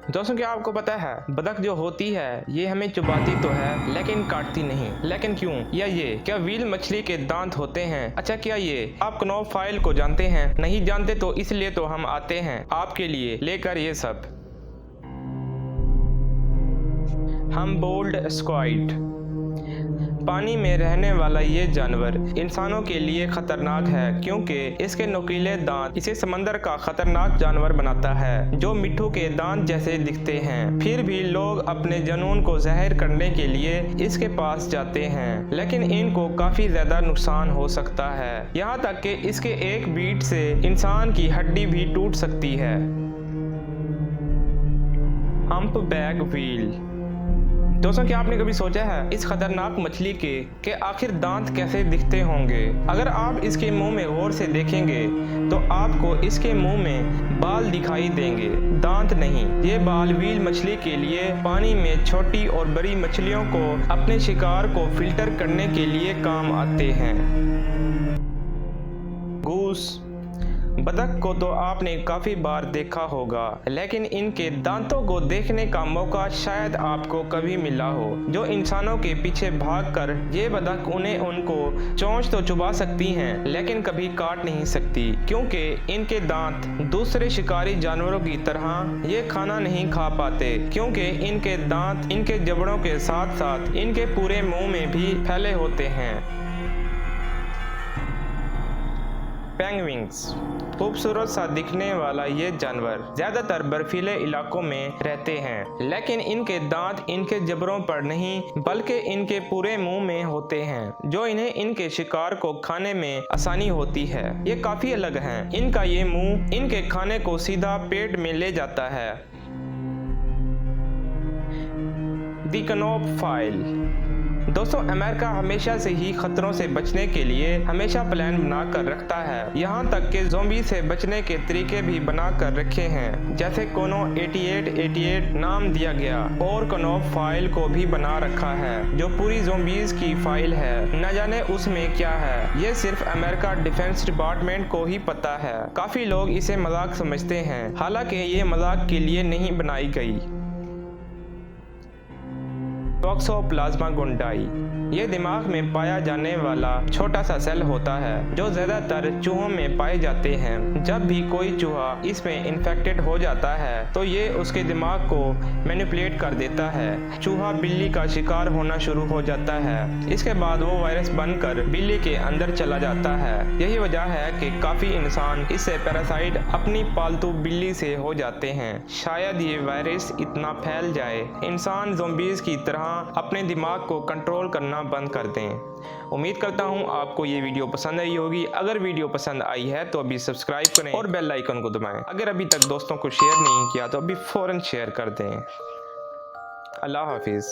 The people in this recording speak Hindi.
दोस्तों क्या आपको पता है बतख जो होती है ये हमें चुबाती तो है लेकिन काटती नहीं। लेकिन क्यों? या ये क्या व्हेल मछली के दांत होते हैं? अच्छा क्या ये आप क्नोफाइल को जानते हैं? नहीं जानते तो इसलिए तो हम आते हैं आपके लिए लेकर ये सब। हम्बोल्ड स्क्वाइड पानी में रहने वाला ये जानवर इंसानों के लिए खतरनाक है क्योंकि इसके नुकीले दांत इसे समंदर का खतरनाक जानवर बनाता है जो मिट्ठू के दांत जैसे दिखते हैं। फिर भी लोग अपने जुनून को ज़ाहिर करने के लिए इसके पास जाते हैं, लेकिन इनको काफ़ी ज़्यादा नुकसान हो सकता है, यहाँ तक कि इसके एक बीट से इंसान की हड्डी भी टूट सकती है। हम्पबैक व्हेल दोस्तों क्या आपने कभी सोचा है इस खतरनाक मछली के आखिर दांत कैसे दिखते होंगे? अगर आप इसके मुंह में गौर से देखेंगे तो आपको इसके मुंह में बाल दिखाई देंगे, दांत नहीं। ये बाल व्हेल मछली के लिए पानी में छोटी और बड़ी मछलियों को अपने शिकार को फिल्टर करने के लिए काम आते हैं। गूस बतख को तो आपने काफी बार देखा होगा, लेकिन इनके दांतों को देखने का मौका शायद आपको कभी मिला हो। जो इंसानों के पीछे भागकर ये बतख उनको चोंच तो चुबा सकती हैं लेकिन कभी काट नहीं सकती क्योंकि इनके दांत दूसरे शिकारी जानवरों की तरह ये खाना नहीं खा पाते, क्योंकि इनके दांत इनके जबड़ों के साथ साथ इनके पूरे मुंह में भी फैले होते हैं। पेंगुइन्स खूबसूरत सा दिखने वाला ये जानवर ज्यादातर बर्फीले इलाकों में रहते हैं, लेकिन इनके दांत इनके जबड़ों पर नहीं बल्कि इनके पूरे मुंह में होते हैं जो इन्हें इनके शिकार को खाने में आसानी होती है। ये काफी अलग हैं। इनका ये मुंह इनके खाने को सीधा पेट में ले जाता है। द क्नोफाइल दोस्तों अमेरिका हमेशा से ही खतरों से बचने के लिए हमेशा प्लान बना कर रखता है, यहाँ तक कि ज़ोंबी से बचने के तरीके भी बना कर रखे हैं, जैसे कोनो 8888 नाम दिया गया और क्नोफाइल को भी बना रखा है जो पूरी ज़ोंबीज की फाइल है। न जाने उसमें क्या है, ये सिर्फ अमेरिका डिफेंस डिपार्टमेंट को ही पता है। काफ़ी लोग इसे मजाक समझते हैं, हालांकि ये मजाक के लिए नहीं बनाई गई। टॉक्सोप्लाज्मा गोंडाई ये दिमाग में पाया जाने वाला छोटा सा सेल होता है जो ज्यादातर चूहों में पाए जाते हैं। जब भी कोई चूहा इसमें इन्फेक्टेड हो जाता है तो ये उसके दिमाग को मैनिपुलेट कर देता है। चूहा बिल्ली का शिकार होना शुरू हो जाता है, इसके बाद वो वायरस बनकर बिल्ली के अंदर चला जाता है। यही वजह है कि काफी इंसान इससे पैरासाइट अपनी पालतू बिल्ली से हो जाते हैं। शायद ये वायरस इतना फैल जाए इंसान ज़ोंबीज की तरह अपने दिमाग को कंट्रोल करना बंद कर दें। उम्मीद करता हूं आपको ये वीडियो पसंद आई होगी। अगर वीडियो पसंद आई है तो अभी सब्सक्राइब करें और बेल आइकन को दबाएं। अगर अभी तक दोस्तों को शेयर नहीं किया तो अभी फौरन शेयर कर दें। अल्लाह हाफिज़।